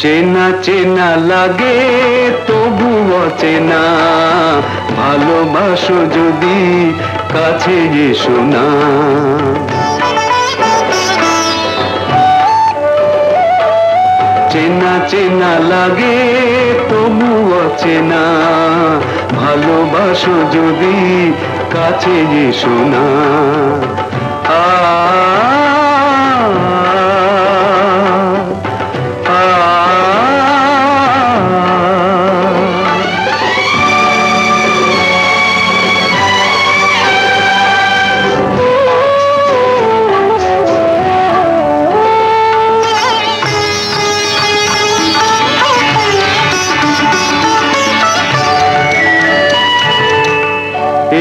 চেনা চেনা লাগে তবু অচেনা, ভালোবাসো যদি কাছে এসো না। চেনা চেনা লাগে তবু অচেনা, ভালোবাসো যদি কাছে এসো না।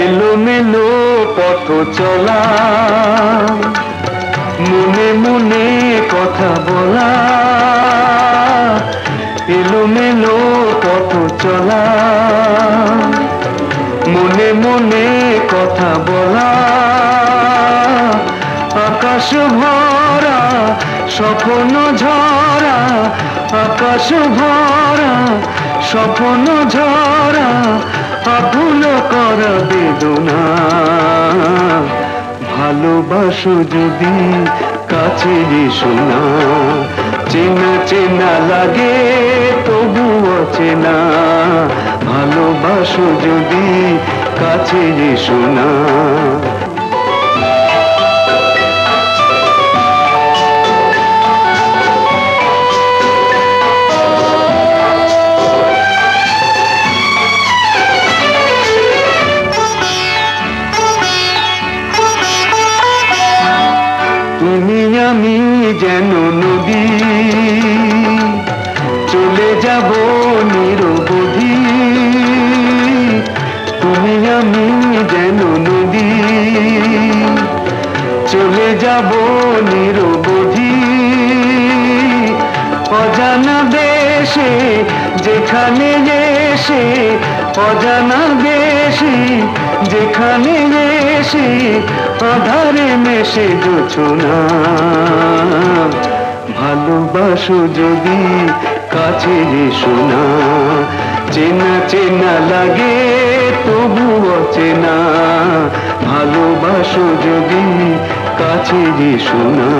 এলোমেলো পথ চলা, মনে মনে কথা বলা, এলোমেলো পথ চলা, মনে মনে কথা বলা, আকাশ ভরা স্বপ্ন ঝরা, আকাশ ভরা স্বপ্ন ঝরা, আকুল করা বেদনা। ভালোবাসো যদি কাছে এসো না, চেনা চেনা লাগে তবু অচেনা, ভালোবাসো যদি কাছে এসো না। তুমি আমি যেন নদী, চলে যাব নিরবধি। তুমি আমি যেন নদী, চলে যাব নিরবধি। অজানা দেশে যেখানে এসে, অজানা দেশে যেখানে এসে, আধারে মেশে জোছনা। ভালোবাসো যদি কাছে এসো না, চেনা চেনা লাগে তবু অচেনা, ভালোবাসো যদি কাছে এসো না।